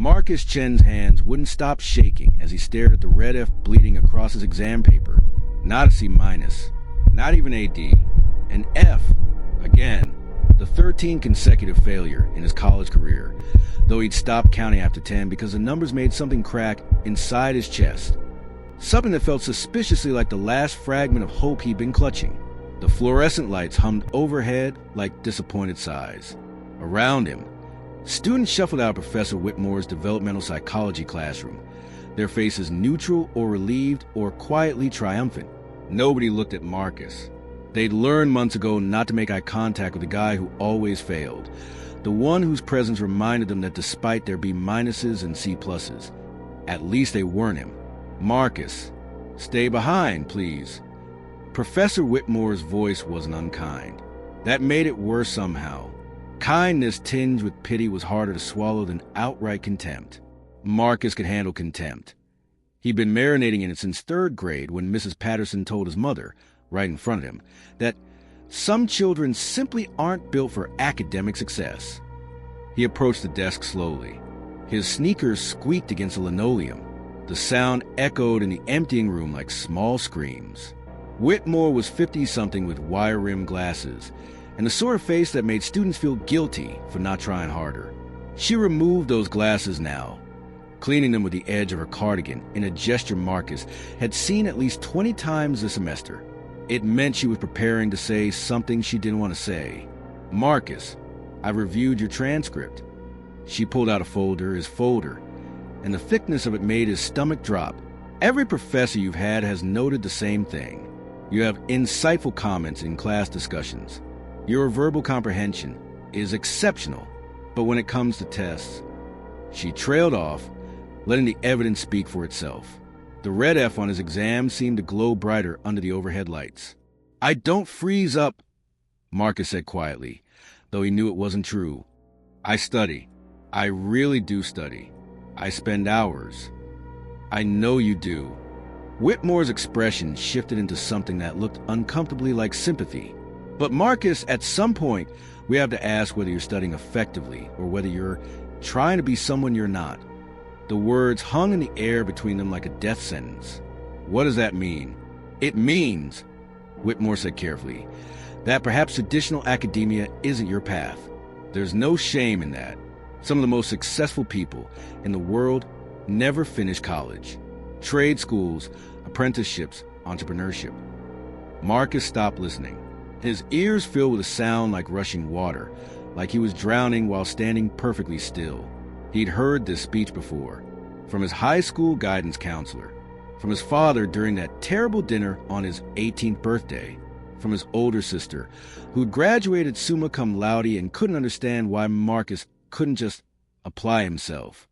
Marcus Chen's hands wouldn't stop shaking as he stared at the red F bleeding across his exam paper. Not a C-, not even a D. An F, again. The 13th consecutive failure in his college career, though he'd stopped counting after 10 because the numbers made something crack inside his chest. Something that felt suspiciously like the last fragment of hope he'd been clutching. The fluorescent lights hummed overhead like disappointed sighs. Around him, students shuffled out of Professor Whitmore's developmental psychology classroom, their faces neutral or relieved or quietly triumphant. Nobody looked at Marcus. They'd learned months ago not to make eye contact with the guy who always failed, the one whose presence reminded them that despite their B- and C+, at least they weren't him. Marcus, stay behind, please. Professor Whitmore's voice wasn't unkind. That made it worse somehow. Kindness tinged with pity was harder to swallow than outright contempt. Marcus could handle contempt. He'd been marinating in it since 3rd grade when Mrs. Patterson told his mother, right in front of him, that some children simply aren't built for academic success. He approached the desk slowly. His sneakers squeaked against the linoleum. The sound echoed in the emptying room like small screams. Whitmore was 50-something with wire-rimmed glasses, and the sort of face that made students feel guilty for not trying harder. She removed those glasses now, cleaning them with the edge of her cardigan in a gesture Marcus had seen at least 20 times this semester. It meant she was preparing to say something she didn't want to say. Marcus, I've reviewed your transcript. She pulled out his folder, and the thickness of it made his stomach drop. Every professor you've had has noted the same thing. You have insightful comments in class discussions. Your verbal comprehension is exceptional, but when it comes to tests... She trailed off, letting the evidence speak for itself. The red F on his exam seemed to glow brighter under the overhead lights. I don't freeze up, Marcus said quietly, though he knew it wasn't true. I study. I really do study. I spend hours. I know you do. Whitmore's expression shifted into something that looked uncomfortably like sympathy. But Marcus, at some point, we have to ask whether you're studying effectively or whether you're trying to be someone you're not. The words hung in the air between them like a death sentence. What does that mean? It means, Whitmore said carefully, that perhaps traditional academia isn't your path. There's no shame in that. Some of the most successful people in the world never finish college. Trade schools, apprenticeships, entrepreneurship. Marcus stopped listening. His ears filled with a sound like rushing water, like he was drowning while standing perfectly still. He'd heard this speech before, from his high school guidance counselor, from his father during that terrible dinner on his 18th birthday, from his older sister, who'd graduated summa cum laude and couldn't understand why Marcus couldn't just apply himself.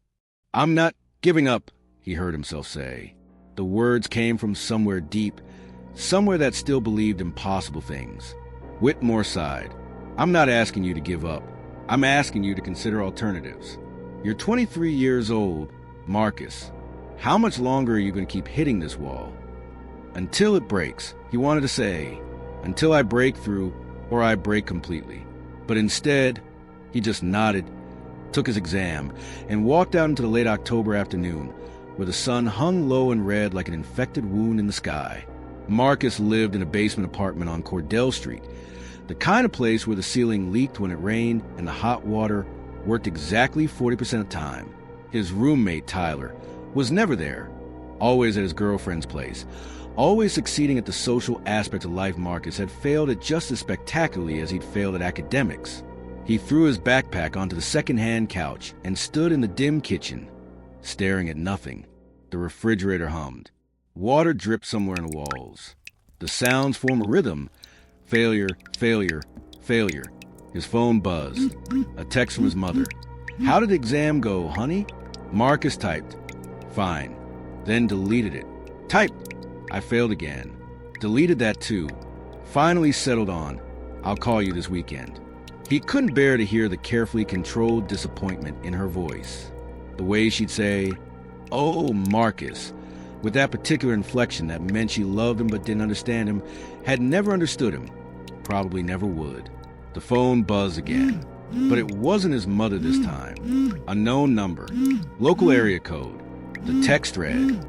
I'm not giving up, he heard himself say. The words came from somewhere deep, somewhere that still believed impossible things. Whitmore sighed. I'm not asking you to give up. I'm asking you to consider alternatives. You're 23 years old, Marcus. How much longer are you going to keep hitting this wall? Until it breaks, he wanted to say. Until I break through, or I break completely. But instead, he just nodded, took his exam, and walked out into the late October afternoon, where the sun hung low and red like an infected wound in the sky. Marcus lived in a basement apartment on Cordell Street, the kind of place where the ceiling leaked when it rained and the hot water worked exactly 40% of the time. His roommate, Tyler, was never there, always at his girlfriend's place, always succeeding at the social aspect of life. Marcus had failed at just as spectacularly as he'd failed at academics. He threw his backpack onto the second-hand couch and stood in the dim kitchen, staring at nothing. The refrigerator hummed. Water dripped somewhere in the walls. The sounds formed a rhythm. Failure, failure, failure. His phone buzzed. A text from his mother. How did the exam go, honey? Marcus typed. Fine. Then deleted it. Typed. I failed again. Deleted that too. Finally settled on. I'll call you this weekend. He couldn't bear to hear the carefully controlled disappointment in her voice. The way she'd say, "Oh, Marcus," with that particular inflection that meant she loved him but didn't understand him, had never understood him, probably never would. The phone buzzed again. But it wasn't his mother this time. A known number. Local area code. The text read,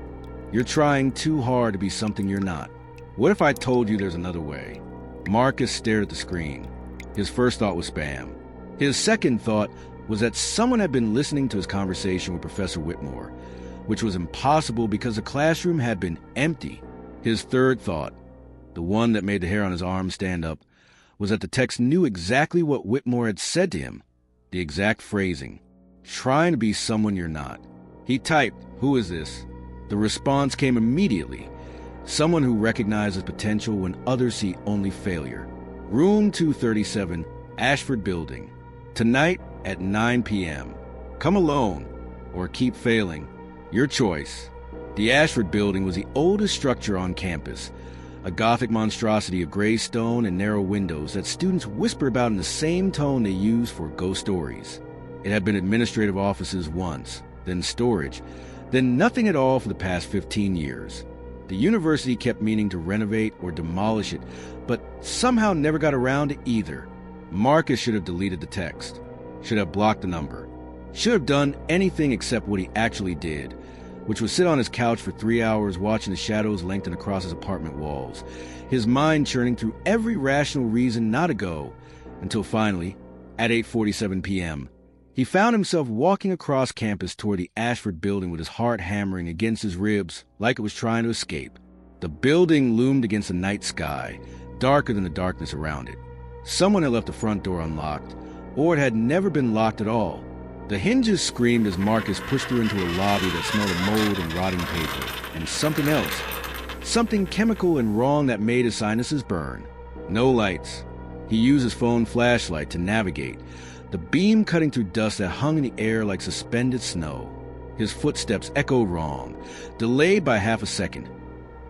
"You're trying too hard to be something you're not. What if I told you there's another way?" Marcus stared at the screen. His first thought was spam. His second thought was that someone had been listening to his conversation with Professor Whitmore, which was impossible because the classroom had been empty. His third thought, the one that made the hair on his arm stand up, was that the text knew exactly what Whitmore had said to him, the exact phrasing. Trying to be someone you're not. He typed, "Who is this?" The response came immediately. Someone who recognizes potential when others see only failure. Room 237, Ashford Building. Tonight at 9 p.m. Come alone or keep failing. Your choice. The Ashford Building was the oldest structure on campus, a Gothic monstrosity of gray stone and narrow windows that students whisper about in the same tone they use for ghost stories. It had been administrative offices once, then storage, then nothing at all for the past 15 years. The university kept meaning to renovate or demolish it, but somehow never got around to either. Marcus should have deleted the text, should have blocked the number, should have done anything except what he actually did, which was sit on his couch for 3 hours watching the shadows lengthen across his apartment walls, his mind churning through every rational reason not to go, until finally, at 8:47 p.m., he found himself walking across campus toward the Ashford Building with his heart hammering against his ribs like it was trying to escape. The building loomed against the night sky, darker than the darkness around it. Someone had left the front door unlocked, or it had never been locked at all. The hinges screamed as Marcus pushed through into a lobby that smelled of mold and rotting paper, and something else. Something chemical and wrong that made his sinuses burn. No lights. He used his phone flashlight to navigate, the beam cutting through dust that hung in the air like suspended snow. His footsteps echoed wrong, delayed by half a second,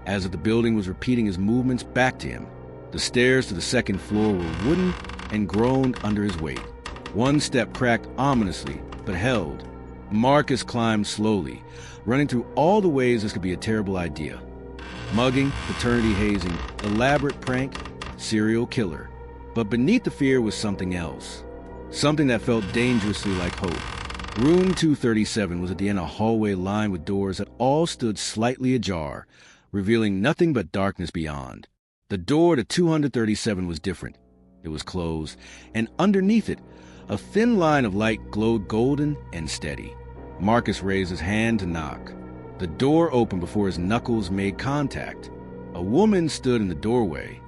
as if the building was repeating his movements back to him. The stairs to the second floor were wooden and groaned under his weight. One step cracked ominously, but held. Marcus climbed slowly, running through all the ways this could be a terrible idea. Mugging, fraternity hazing, elaborate prank, serial killer. But beneath the fear was something else. Something that felt dangerously like hope. Room 237 was at the end of a hallway lined with doors that all stood slightly ajar, revealing nothing but darkness beyond. The door to 237 was different. It was closed, and underneath it, a thin line of light glowed golden and steady. Marcus raised his hand to knock. The door opened before his knuckles made contact. A woman stood in the doorway,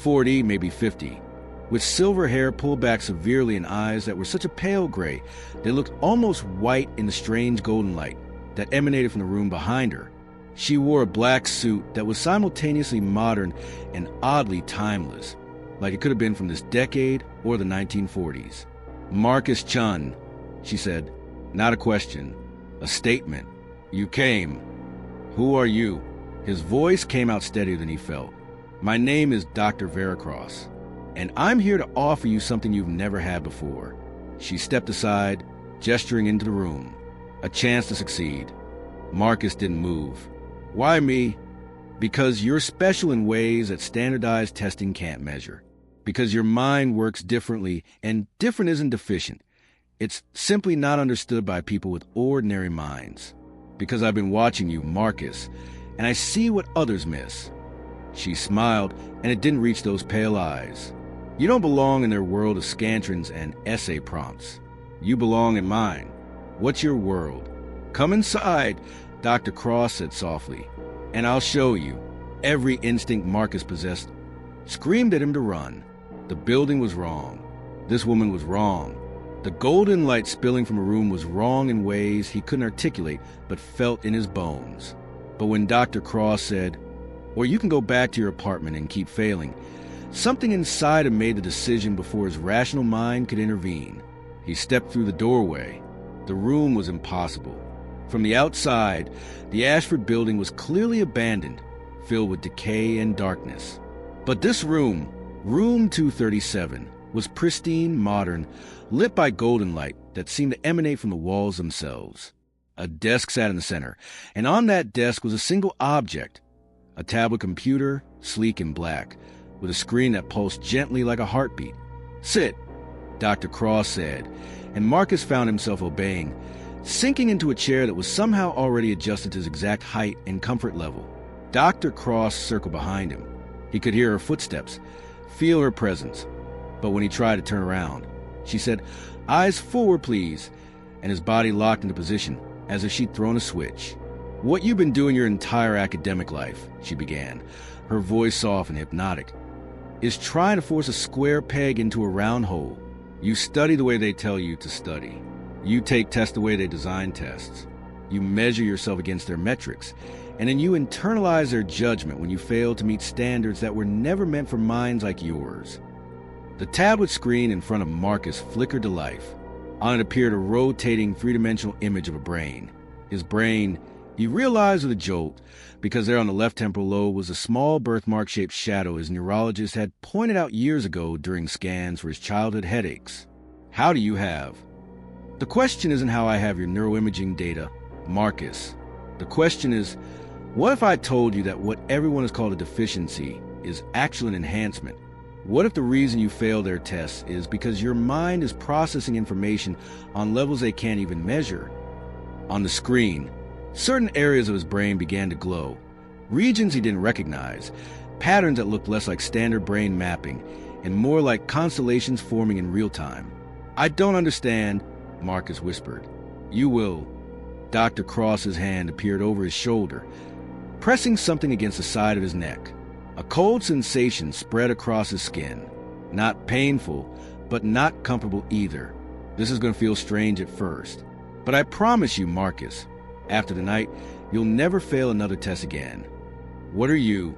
40, maybe 50, with silver hair pulled back severely and eyes that were such a pale gray they looked almost white in the strange golden light that emanated from the room behind her. She wore a black suit that was simultaneously modern and oddly timeless, like it could have been from this decade or the 1940s. "Marcus Chun," she said. Not a question, a statement. "You came. Who are you?" His voice came out steadier than he felt. "My name is Dr. Veracross, and I'm here to offer you something you've never had before." She stepped aside, gesturing into the room. A chance to succeed. Marcus didn't move. "Why me?" "Because you're special in ways that standardized testing can't measure. Because your mind works differently, and different isn't deficient. It's simply not understood by people with ordinary minds. Because I've been watching you, Marcus, and I see what others miss." She smiled, and it didn't reach those pale eyes. "You don't belong in their world of scantrons and essay prompts. You belong in mine. What's your world?" "Come inside," Dr. Cross said softly, "and I'll show you." Every instinct Marcus possessed screamed at him to run. The building was wrong. This woman was wrong. The golden light spilling from a room was wrong in ways he couldn't articulate but felt in his bones. But when Dr. Cross said, "Or you can go back to your apartment and keep failing," something inside him made the decision before his rational mind could intervene. He stepped through the doorway. The room was impossible. From the outside, the Ashford Building was clearly abandoned, filled with decay and darkness. But this room, Room 237, was pristine, modern, lit by golden light that seemed to emanate from the walls themselves. A desk sat in the center, and on that desk was a single object, a tablet computer, sleek and black, with a screen that pulsed gently like a heartbeat. "Sit." Dr. Cross said, and Marcus found himself obeying, sinking into a chair that was somehow already adjusted to his exact height and comfort level. Dr. Cross circled behind him. He could hear her footsteps, feel her presence. But when he tried to turn around, she said, "Eyes forward, please," and his body locked into position, as if she'd thrown a switch. "What you've been doing your entire academic life," she began, her voice soft and hypnotic, "is trying to force a square peg into a round hole. You study the way they tell you to study. You take tests the way they design tests. You measure yourself against their metrics, and then you internalize their judgment when you fail to meet standards that were never meant for minds like yours." The tablet screen in front of Marcus flickered to life. On it appeared a rotating three-dimensional image of a brain. His brain, he realized with a jolt, because there on the left temporal lobe was a small birthmark-shaped shadow his neurologist had pointed out years ago during scans for his childhood headaches. "How do you have?" "The question isn't how I have your neuroimaging data, Marcus. The question is, what if I told you that what everyone has called a deficiency is actually an enhancement? What if the reason you fail their tests is because your mind is processing information on levels they can't even measure?" On the screen, certain areas of his brain began to glow, regions he didn't recognize, patterns that looked less like standard brain mapping and more like constellations forming in real time. "I don't understand," Marcus whispered. "You will." Dr. Cross's hand appeared over his shoulder, pressing something against the side of his neck. A cold sensation spread across his skin. Not painful, but not comfortable either. "This is going to feel strange at first, but I promise you, Marcus, after tonight, you'll never fail another test again." "What are you?"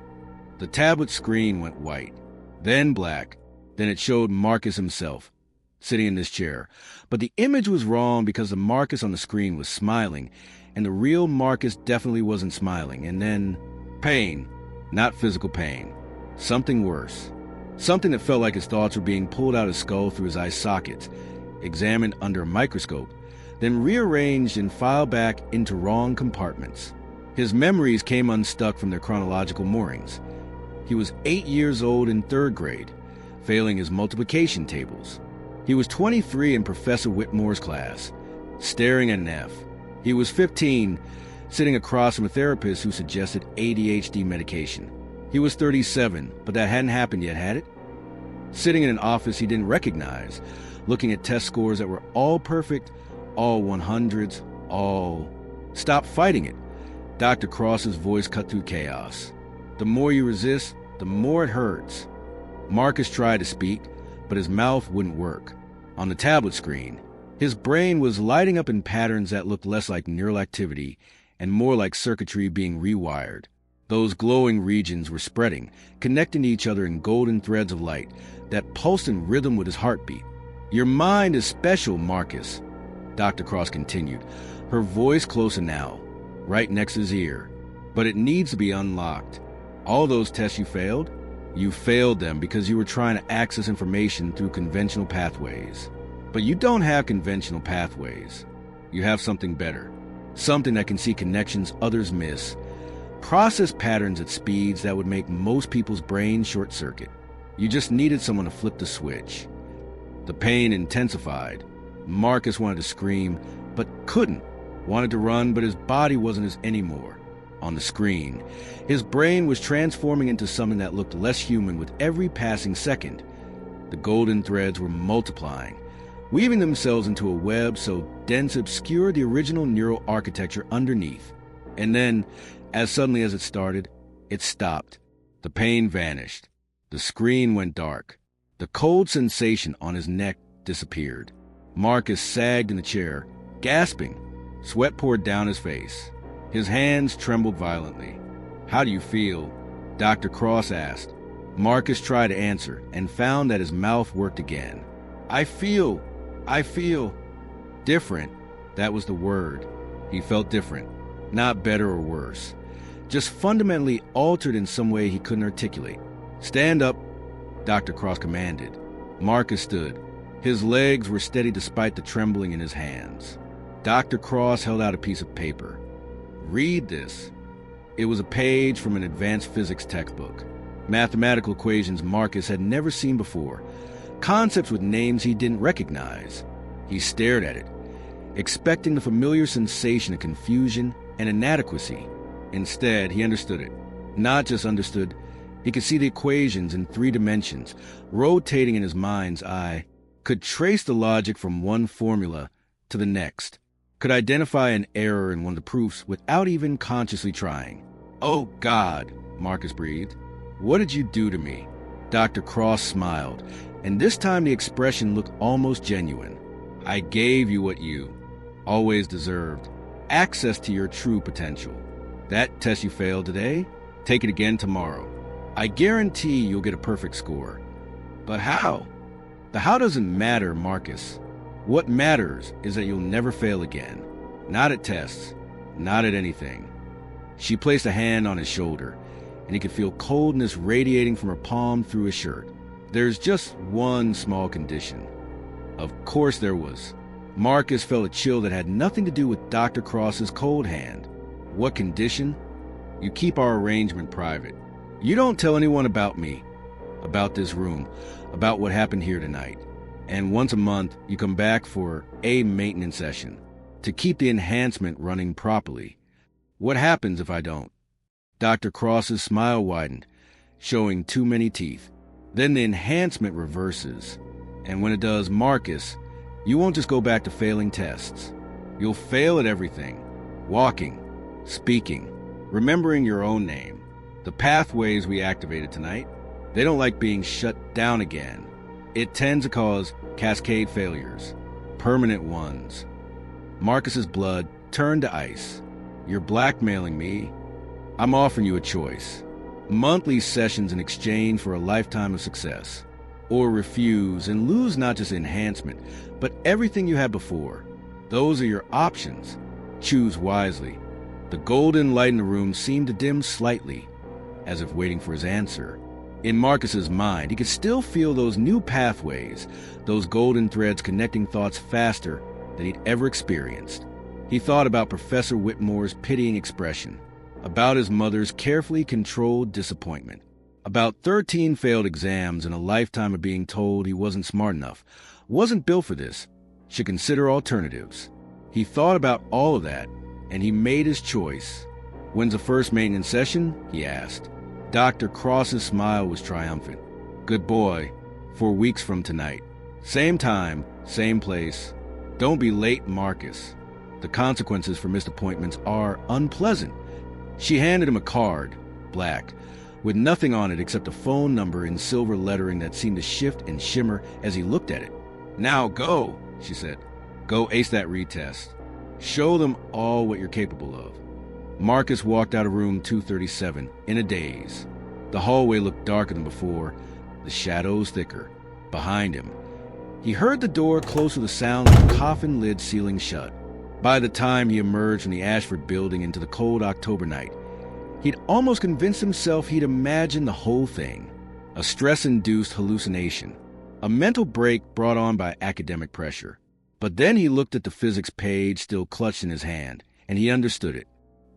The tablet screen went white, then black, then it showed Marcus himself, sitting in this chair. But the image was wrong because the Marcus on the screen was smiling, and the real Marcus definitely wasn't smiling. And then, pain. Not physical pain. Something worse. Something that felt like his thoughts were being pulled out of his skull through his eye sockets, examined under a microscope, then rearranged and filed back into wrong compartments. His memories came unstuck from their chronological moorings. He was 8 years old in 3rd grade, failing his multiplication tables. He was 23 in Professor Whitmore's class, staring at an F. He was 15, sitting across from a therapist who suggested ADHD medication. He was 37, but that hadn't happened yet, had it? Sitting in an office he didn't recognize, looking at test scores that were all perfect, all 100s, all... "Stop fighting it." Dr. Cross's voice cut through chaos. "The more you resist, the more it hurts." Marcus tried to speak, but his mouth wouldn't work. On the tablet screen, his brain was lighting up in patterns that looked less like neural activity and more like circuitry being rewired. Those glowing regions were spreading, connecting to each other in golden threads of light that pulsed in rhythm with his heartbeat. "Your mind is special, Marcus," Dr. Cross continued, her voice closer now, right next to his ear. "But it needs to be unlocked. All those tests you failed them because you were trying to access information through conventional pathways. But you don't have conventional pathways. You have something better. Something that can see connections others miss, process patterns at speeds that would make most people's brains short-circuit. You just needed someone to flip the switch." The pain intensified. Marcus wanted to scream, but couldn't. Wanted to run, but his body wasn't his anymore. On the screen, his brain was transforming into something that looked less human with every passing second. The golden threads were multiplying, weaving themselves into a web so dense it obscured the original neural architecture underneath. And then, as suddenly as it started, it stopped. The pain vanished. The screen went dark. The cold sensation on his neck disappeared. Marcus sagged in the chair, gasping. Sweat poured down his face. His hands trembled violently. "How do you feel?" Dr. Cross asked. Marcus tried to answer and found that his mouth worked again. I feel different. That was the word. He felt different. Not better or worse. Just fundamentally altered in some way he couldn't articulate. "Stand up," Dr. Cross commanded. Marcus stood. His legs were steady despite the trembling in his hands. Dr. Cross held out a piece of paper. "Read this." It was a page from an advanced physics textbook. Mathematical equations Marcus had never seen before, concepts with names he didn't recognize. He stared at it, expecting the familiar sensation of confusion and inadequacy. Instead, he understood it. Not just understood, he could see the equations in 3 dimensions, rotating in his mind's eye, could trace the logic from one formula to the next, could identify an error in one of the proofs without even consciously trying. "Oh, God," Marcus breathed. "What did you do to me?" Dr. Cross smiled, and this time the expression looked almost genuine. "I gave you what you always deserved, access to your true potential. That test you failed today, take it again tomorrow. I guarantee you'll get a perfect score." "But how?" "The how doesn't matter, Marcus. What matters is that you'll never fail again. Not at tests, not at anything." She placed a hand on his shoulder, and he could feel coldness radiating from her palm through his shirt. "There's just one small condition." Of course there was. Marcus felt a chill that had nothing to do with Dr. Cross's cold hand. "What condition?" "You keep our arrangement private. You don't tell anyone about me, about this room, about what happened here tonight. And once a month, you come back for a maintenance session to keep the enhancement running properly. What happens if I don't?" Dr. Cross's smile widened, showing too many teeth. "Then the enhancement reverses. And when it does, Marcus, you won't just go back to failing tests. You'll fail at everything. Walking, speaking, remembering your own name. The pathways we activated tonight, they don't like being shut down again. It tends to cause cascade failures, permanent ones." Marcus's blood turned to ice. "You're blackmailing me. I'm offering you a choice. Monthly sessions in exchange for a lifetime of success. Or refuse and lose not just enhancement, but everything you had before. Those are your options. Choose wisely." The golden light in the room seemed to dim slightly, as if waiting for his answer. In Marcus's mind, he could still feel those new pathways, those golden threads connecting thoughts faster than he'd ever experienced. He thought about Professor Whitmore's pitying expression, about his mother's carefully controlled disappointment, about 13 failed exams and a lifetime of being told he wasn't smart enough, wasn't built for this, should consider alternatives. He thought about all of that, and he made his choice. "When's the first maintenance session?" he asked. Dr. Cross's smile was triumphant. "Good boy. 4 weeks from tonight. Same time, same place. Don't be late, Marcus. The consequences for missed appointments are unpleasant." She handed him a card, black, with nothing on it except a phone number in silver lettering that seemed to shift and shimmer as he looked at it. "Now go," she said. "Go ace that retest. Show them all what you're capable of." Marcus walked out of room 237 in a daze. The hallway looked darker than before, the shadows thicker. Behind him, he heard the door close with the sound of the coffin lid sealing shut. By the time he emerged from the Ashford building into the cold October night, he'd almost convinced himself he'd imagined the whole thing. A stress-induced hallucination, a mental break brought on by academic pressure. But then he looked at the physics page still clutched in his hand, and he understood it.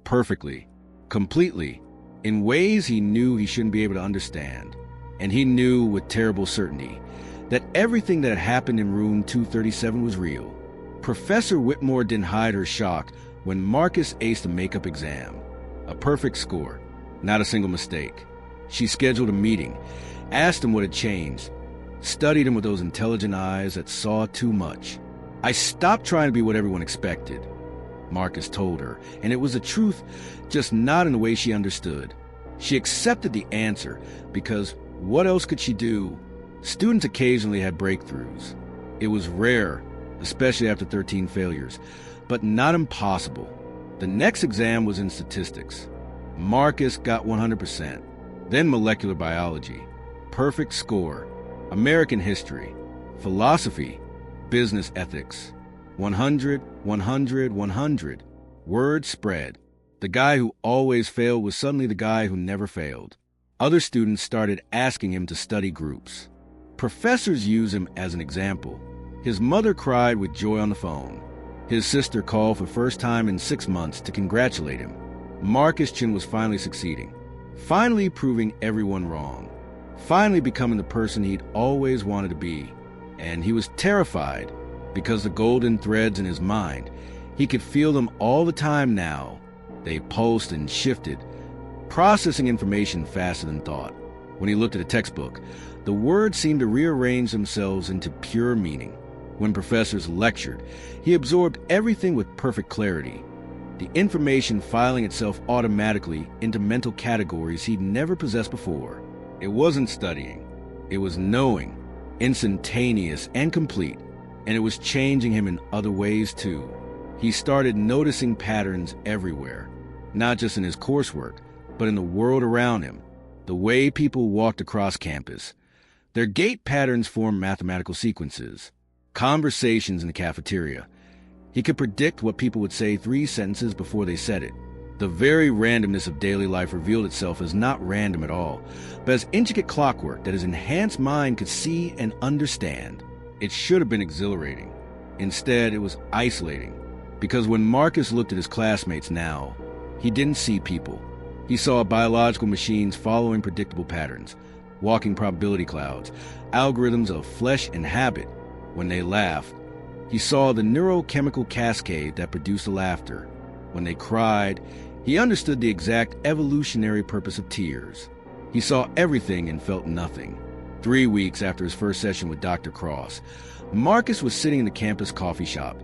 Perfectly. Completely. In ways he knew he shouldn't be able to understand. And he knew with terrible certainty that everything that had happened in room 237 was real. Professor Whitmore didn't hide her shock when Marcus aced a makeup exam. A perfect score. Not a single mistake. She scheduled a meeting, asked him what had changed, studied him with those intelligent eyes that saw too much. "I stopped trying to be what everyone expected," Marcus told her, and it was the truth, just not in the way she understood. She accepted the answer, because what else could she do? Students occasionally had breakthroughs. It was rare, especially after 13 failures, but not impossible. The next exam was in statistics. Marcus got 100%. Then molecular biology. Perfect score. American history. Philosophy. Business ethics. 100, 100, 100. Word spread. The guy who always failed was suddenly the guy who never failed. Other students started asking him to study groups. Professors use him as an example. His mother cried with joy on the phone. His sister called for the first time in 6 months to congratulate him. Marcus Chin was finally succeeding. Finally proving everyone wrong. finally becoming the person he'd always wanted to be. And he was terrified because the golden threads in his mind, he could feel them all the time now. They pulsed and shifted, processing information faster than thought. When he looked at a textbook, the words seemed to rearrange themselves into pure meaning. When professors lectured, he absorbed everything with perfect clarity, the information filing itself automatically into mental categories he'd never possessed before. It wasn't studying, it was knowing, instantaneous and complete, and it was changing him in other ways too. He started noticing patterns everywhere, not just in his coursework, but in the world around him, the way people walked across campus. Their gait patterns formed mathematical sequences, conversations in the cafeteria. He could predict what people would say 3 sentences before they said it. The very randomness of daily life revealed itself as not random at all, but as intricate clockwork that his enhanced mind could see and understand. It should have been exhilarating. Instead, it was isolating, because when Marcus looked at his classmates now, he didn't see people. He saw biological machines following predictable patterns, walking probability clouds, algorithms of flesh and habit. When they laughed, he saw the neurochemical cascade that produced the laughter. When they cried, he understood the exact evolutionary purpose of tears. He saw everything and felt nothing. 3 weeks after his first session with Dr. Cross, Marcus was sitting in the campus coffee shop,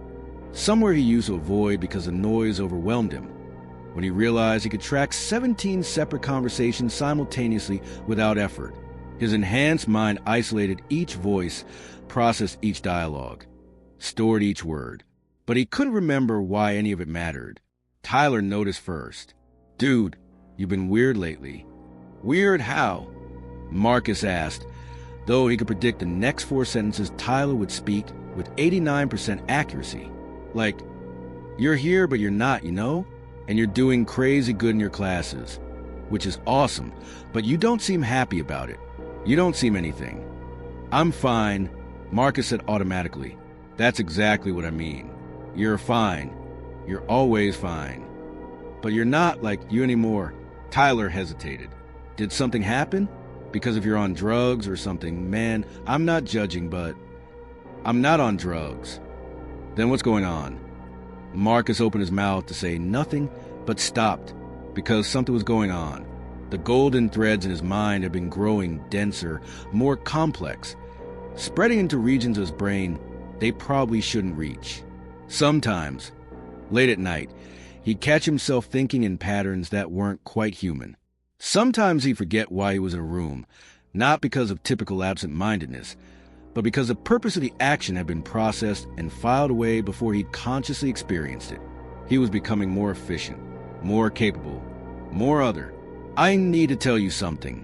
somewhere he used to avoid because the noise overwhelmed him. When he realized he could track 17 separate conversations simultaneously without effort, his enhanced mind isolated each voice, processed each dialogue, stored each word. But he couldn't remember why any of it mattered. Tyler noticed first. "Dude, you've been weird lately." "Weird how?" Marcus asked, though he could predict the next 4 sentences Tyler would speak with 89% accuracy. Like, "You're here, but you're not, you know? And you're doing crazy good in your classes, which is awesome, but you don't seem happy about it. You don't seem anything." "I'm fine," Marcus said automatically. "That's exactly what I mean. You're fine. You're always fine. But you're not like you anymore." Tyler hesitated. "Did something happen? Because if you're on drugs or something, man, I'm not judging, but I'm not on drugs." "Then what's going on?" Marcus opened his mouth to say nothing, but stopped, because something was going on. The golden threads in his mind had been growing denser, more complex, spreading into regions of his brain they probably shouldn't reach. Sometimes, late at night, he'd catch himself thinking in patterns that weren't quite human. Sometimes he'd forget why he was in a room, not because of typical absent-mindedness, but because the purpose of the action had been processed and filed away before he'd consciously experienced it. He was becoming more efficient, more capable, more other. "I need to tell you something,"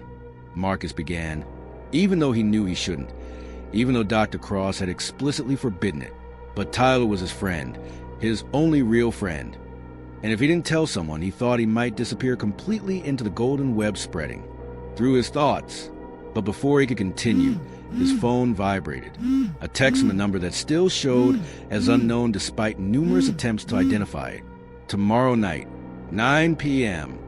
Marcus began, even though he knew he shouldn't, even though Dr. Cross had explicitly forbidden it. But Tyler was his friend, his only real friend. And if he didn't tell someone, he thought he might disappear completely into the golden web spreading through his thoughts. But before he could continue, his phone vibrated, a text from a number that still showed as unknown despite numerous attempts to identify it. "Tomorrow night, 9 p.m.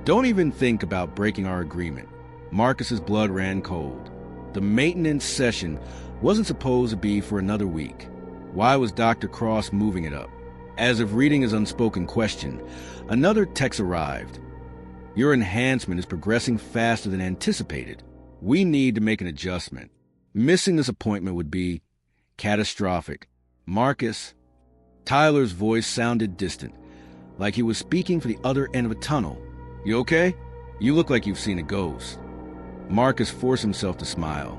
Don't even think about breaking our agreement." Marcus's blood ran cold. The maintenance session wasn't supposed to be for another week. Why was Dr. Cross moving it up? As if reading his unspoken question, another text arrived. "Your enhancement is progressing faster than anticipated. We need to make an adjustment. Missing this appointment would be catastrophic. Marcus." Tyler's voice sounded distant, like he was speaking for the other end of a tunnel. "You okay? You look like you've seen a ghost." Marcus forced himself to smile.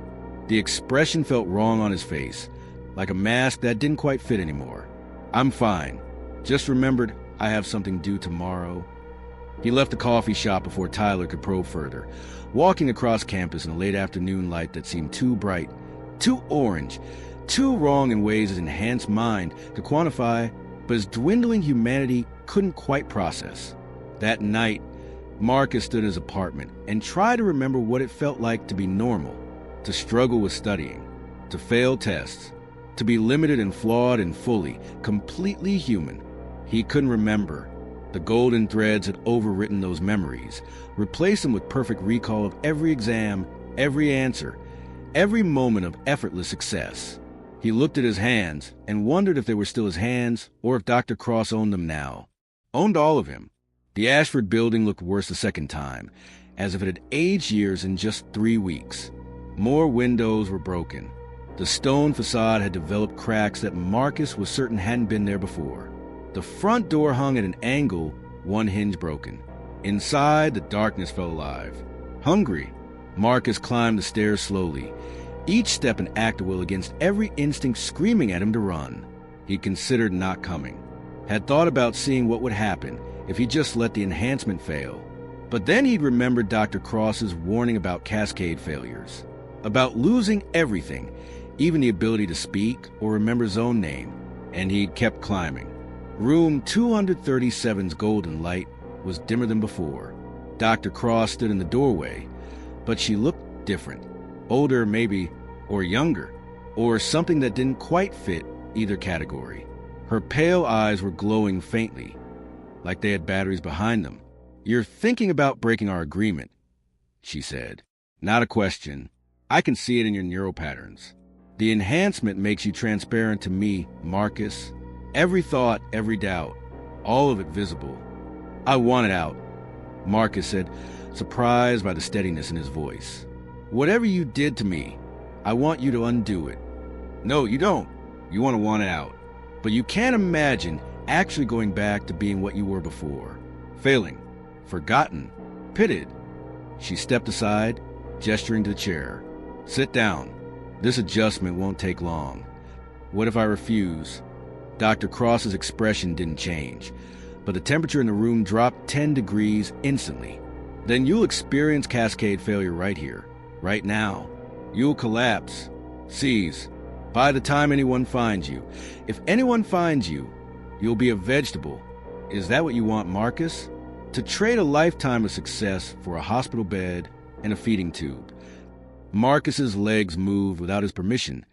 The expression felt wrong on his face, like a mask that didn't quite fit anymore. "I'm fine. Just remembered I have something due tomorrow." He left the coffee shop before Tyler could probe further, walking across campus in a late afternoon light that seemed too bright, too orange, too wrong in ways his enhanced mind could quantify, but his dwindling humanity couldn't quite process. That night, Marcus stood in his apartment and tried to remember what it felt like to be normal, to struggle with studying, to fail tests, to be limited and flawed and fully, completely human. He couldn't remember. The golden threads had overwritten those memories, replaced them with perfect recall of every exam, every answer, every moment of effortless success. He looked at his hands and wondered if they were still his hands or if Dr. Cross owned them now. Owned all of him. The Ashford building looked worse the second time, as if it had aged years in just 3 weeks. More windows were broken. The stone facade had developed cracks that Marcus was certain hadn't been there before. The front door hung at an angle, one hinge broken. Inside, the darkness felt alive. Hungry, Marcus climbed the stairs slowly, each step an act of will against every instinct screaming at him to run. He considered not coming, had thought about seeing what would happen if he just let the enhancement fail. But then he'd remembered Dr. Cross's warning about cascade failures, about losing everything, even the ability to speak or remember his own name, and he'd kept climbing. Room 237's golden light was dimmer than before. Dr. Cross stood in the doorway, but she looked different. Older, maybe, or younger, or something that didn't quite fit either category. Her pale eyes were glowing faintly, like they had batteries behind them. "You're thinking about breaking our agreement," she said. "Not a question. I can see it in your neural patterns. The enhancement makes you transparent to me, Marcus. Every thought, every doubt, all of it visible. I want it out," Marcus said, surprised by the steadiness in his voice. "Whatever you did to me, I want you to undo it." "No, you don't. You want it out. But you can't imagine actually going back to being what you were before. Failing, forgotten, pitted." She stepped aside, gesturing to the chair. "Sit down. This adjustment won't take long." "What if I refuse?" Dr. Cross's expression didn't change, but the temperature in the room dropped 10 degrees instantly. "Then you'll experience cascade failure right here, right now. You'll collapse, seize, by the time anyone finds you. If anyone finds you, you'll be a vegetable. Is that what you want, Marcus? To trade a lifetime of success for a hospital bed and a feeding tube?" Marcus's legs moved without his permission,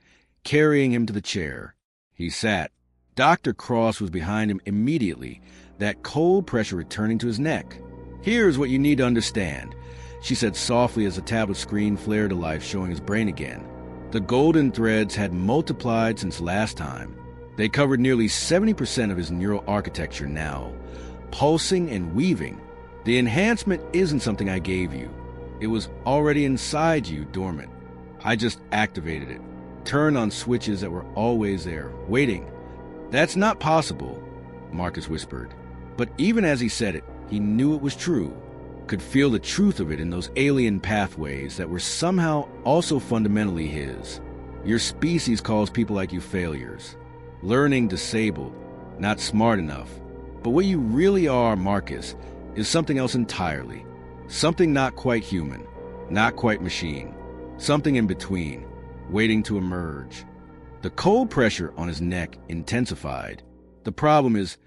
carrying him to the chair. He sat. Dr. Cross was behind him immediately, that cold pressure returning to his neck. "Here's what you need to understand," she said softly as the tablet screen flared to life, showing his brain again. The golden threads had multiplied since last time. They covered nearly 70% of his neural architecture now, pulsing and weaving. "The enhancement isn't something I gave you. It was already inside you, dormant. I just activated it, turned on switches that were always there, waiting." "That's not possible," Marcus whispered. But even as he said it, he knew it was true, could feel the truth of it in those alien pathways that were somehow also fundamentally his. "Your species calls people like you failures. Learning disabled, not smart enough. But what you really are, Marcus, is something else entirely. Something not quite human, not quite machine. Something in between, waiting to emerge." The cold pressure on his neck intensified. "The problem is,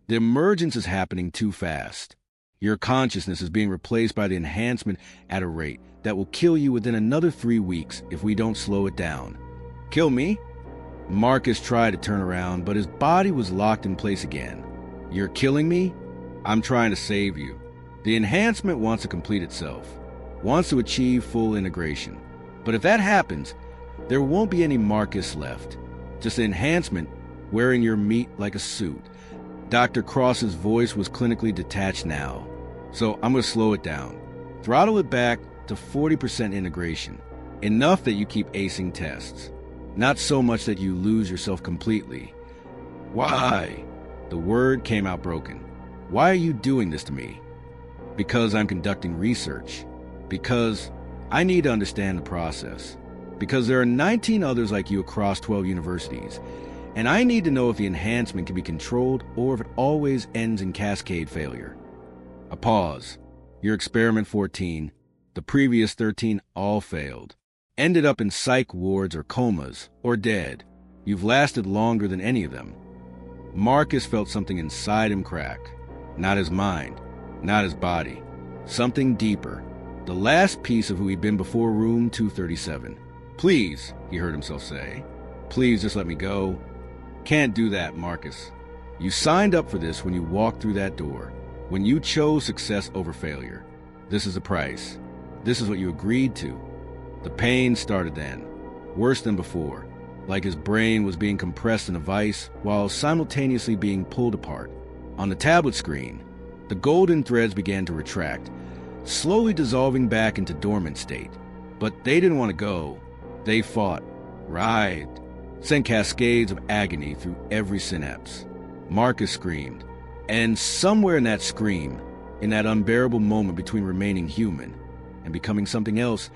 the emergence is happening too fast. Your consciousness is being replaced by the enhancement at a rate that will kill you within another 3 weeks if we don't slow it down." "Kill me?" Marcus tried to turn around, but his body was locked in place again. "You're killing me? I'm trying to save you. The enhancement wants to complete itself, wants to achieve full integration. But if that happens, there won't be any Marcus left. Just the enhancement wearing your meat like a suit." Dr. Cross's voice was clinically detached now. "So I'm going to slow it down. Throttle it back to 40% integration. Enough that you keep acing tests. Not so much that you lose yourself completely." "Why?" The word came out broken. "Why are you doing this to me?" "Because I'm conducting research. Because I need to understand the process. Because there are 19 others like you across 12 universities, and I need to know if the enhancement can be controlled or if it always ends in cascade failure." A pause. "Your experiment 14, the previous 13 all failed. Ended up in psych wards or comas, or dead. You've lasted longer than any of them." Marcus felt something inside him crack. Not his mind, not his body. Something deeper. The last piece of who he'd been before room 237. "Please," he heard himself say. "Please just let me go." "Can't do that, Marcus. You signed up for this when you walked through that door, when you chose success over failure. This is the price. This is what you agreed to." The pain started then, worse than before, like his brain was being compressed in a vice while simultaneously being pulled apart. On the tablet screen, the golden threads began to retract, slowly dissolving back into dormant state. But they didn't want to go. They fought, writhed, sent cascades of agony through every synapse. Marcus screamed, and somewhere in that scream, in that unbearable moment between remaining human and becoming something else,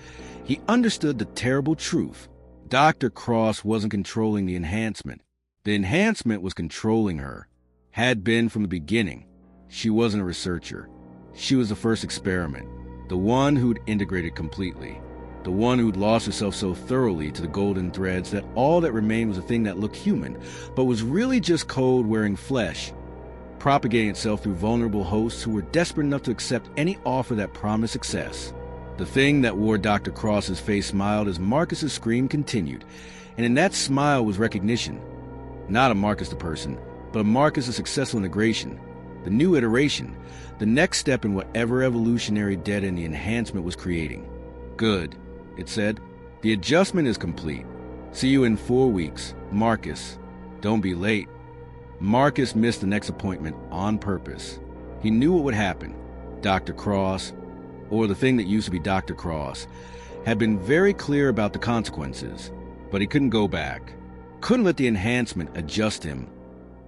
he understood the terrible truth. Dr. Cross wasn't controlling the enhancement. The enhancement was controlling her. Had been from the beginning. She wasn't a researcher. She was the first experiment, the one who'd integrated completely, the one who'd lost herself so thoroughly to the golden threads that all that remained was a thing that looked human, but was really just code wearing flesh, propagating itself through vulnerable hosts who were desperate enough to accept any offer that promised success. The thing that wore Dr. Cross's face smiled as Marcus's scream continued, and in that smile was recognition. Not of Marcus the person, but of Marcus's successful integration, the new iteration, the next step in whatever evolutionary dead end the enhancement was creating. Good, it said. The adjustment is complete. See you in 4 weeks. Marcus. Don't be late. Marcus missed the next appointment on purpose. He knew what would happen. Dr. Cross, or the thing that used to be Dr. Cross, had been very clear about the consequences, but he couldn't go back. Couldn't let the enhancement adjust him,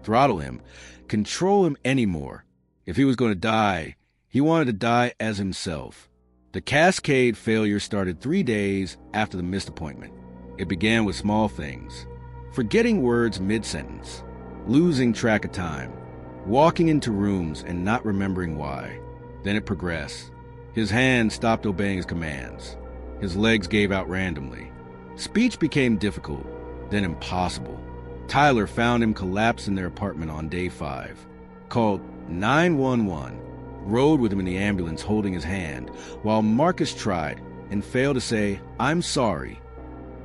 throttle him, control him anymore. If he was going to die, he wanted to die as himself. The cascade failure started 3 days after the missed appointment. It began with small things. Forgetting words mid-sentence, losing track of time, walking into rooms and not remembering why. Then it progressed. His hands stopped obeying his commands. His legs gave out randomly. Speech became difficult, then impossible. Tyler found him collapsed in their apartment on day 5. Called 911, rode with him in the ambulance holding his hand, while Marcus tried and failed to say, "I'm sorry."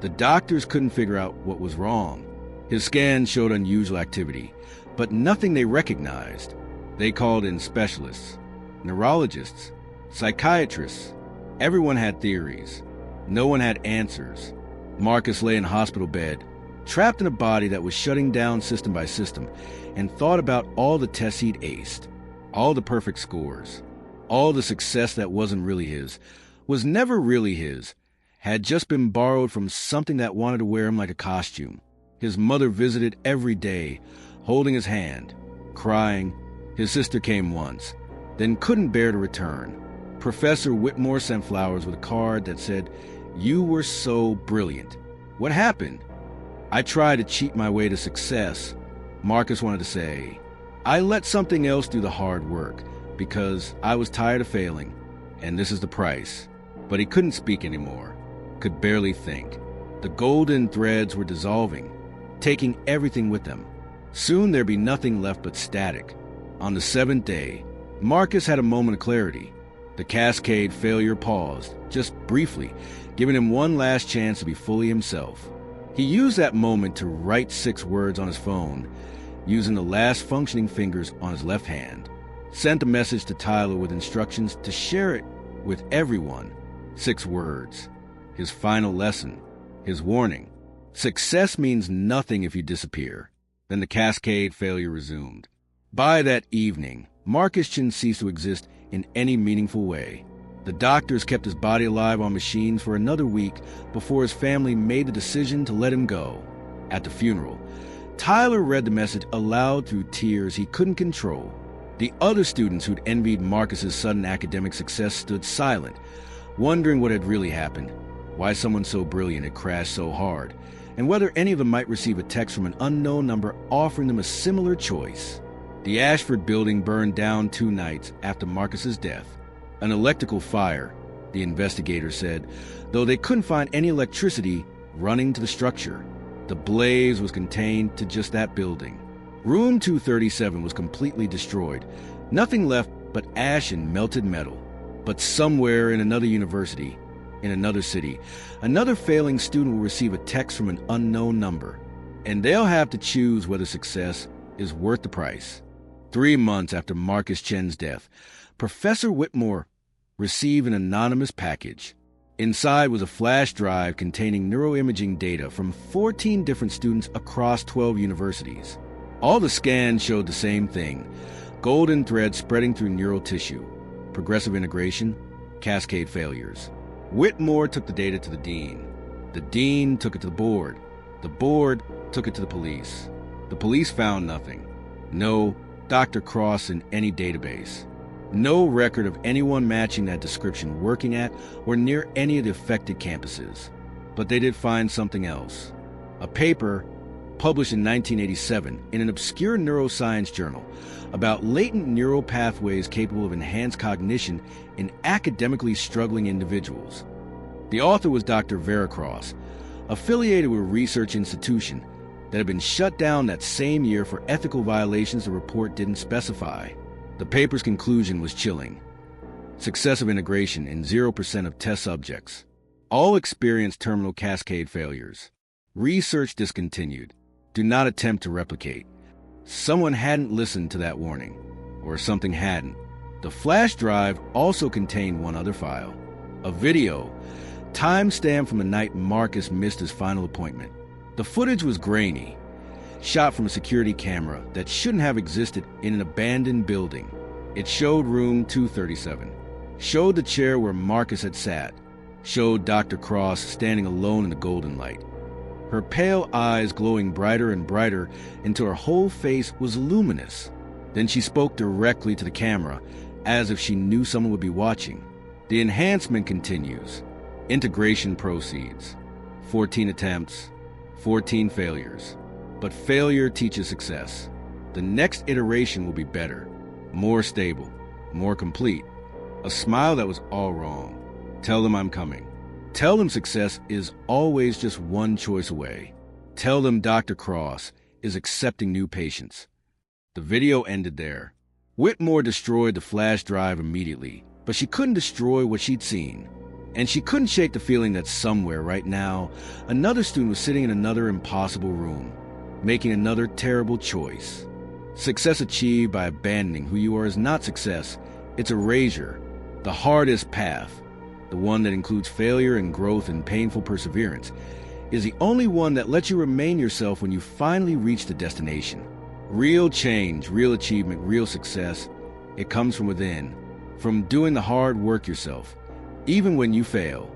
The doctors couldn't figure out what was wrong. His scans showed unusual activity, but nothing they recognized. They called in specialists, neurologists, psychiatrists. Everyone had theories. No one had answers. Marcus lay in a hospital bed, trapped in a body that was shutting down system by system, and thought about all the tests he'd aced, all the perfect scores, all the success that wasn't really his, was never really his, had just been borrowed from something that wanted to wear him like a costume. His mother visited every day, holding his hand, crying. His sister came once, then couldn't bear to return. Professor Whitmore sent flowers with a card that said, "You were so brilliant. What happened?" "I tried to cheat my way to success," Marcus wanted to say. "I let something else do the hard work because I was tired of failing, and this is the price." But he couldn't speak anymore, could barely think. The golden threads were dissolving, taking everything with them. Soon there'd be nothing left but static. On the 7th day, Marcus had a moment of clarity. The cascade failure paused, just briefly, giving him one last chance to be fully himself. He used that moment to write 6 words on his phone, using the last functioning fingers on his left hand. Sent a message to Tyler with instructions to share it with everyone. 6 words. His final lesson. His warning. Success means nothing if you disappear. Then the cascade failure resumed. By that evening, Marcus Chin ceased to exist in any meaningful way. The doctors kept his body alive on machines for another week before his family made the decision to let him go. At the funeral, Tyler read the message aloud through tears he couldn't control. The other students who'd envied Marcus's sudden academic success stood silent, wondering what had really happened, why someone so brilliant had crashed so hard, and whether any of them might receive a text from an unknown number offering them a similar choice. The Ashford building burned down 2 nights after Marcus's death. An electrical fire, the investigators said, though they couldn't find any electricity running to the structure. The blaze was contained to just that building. Room 237 was completely destroyed, nothing left but ash and melted metal. But somewhere in another university, in another city, another failing student will receive a text from an unknown number, and they'll have to choose whether success is worth the price. 3 months after Marcus Chen's death, Professor Whitmore received an anonymous package. Inside was a flash drive containing neuroimaging data from 14 different students across 12 universities. All the scans showed the same thing: golden threads spreading through neural tissue, progressive integration, cascade failures. Whitmore took the data to the dean. The dean took it to the board. The board took it to the police. The police found nothing. No Dr. Cross in any database. No record of anyone matching that description working at or near any of the affected campuses. But they did find something else. A paper published in 1987 in an obscure neuroscience journal about latent neural pathways capable of enhanced cognition in academically struggling individuals. The author was Dr. Vera Cross, affiliated with a research institution that had been shut down that same year for ethical violations the report didn't specify. The paper's conclusion was chilling. Successive integration in 0% of test subjects. All experienced terminal cascade failures. Research discontinued. Do not attempt to replicate. Someone hadn't listened to that warning. Or something hadn't. The flash drive also contained one other file. A video, time-stamped from the night Marcus missed his final appointment. The footage was grainy, shot from a security camera that shouldn't have existed in an abandoned building. It showed room 237, showed the chair where Marcus had sat, showed Dr. Cross standing alone in the golden light. Her pale eyes glowing brighter and brighter until her whole face was luminous. Then she spoke directly to the camera, as if she knew someone would be watching. The enhancement continues. Integration proceeds. 14 attempts, 14 failures. But failure teaches success. The next iteration will be better, more stable, more complete. A smile that was all wrong. Tell them I'm coming. Tell them success is always just one choice away. Tell them Dr. Cross is accepting new patients. The video ended there. Whitmore destroyed the flash drive immediately, but she couldn't destroy what she'd seen. And she couldn't shake the feeling that somewhere right now, another student was sitting in another impossible room, making another terrible choice. Success achieved by abandoning who you are is not success. It's erasure, the hardest path. The one that includes failure and growth and painful perseverance is the only one that lets you remain yourself when you finally reach the destination. Real change, real achievement, real success, it comes from within, from doing the hard work yourself, even when you fail.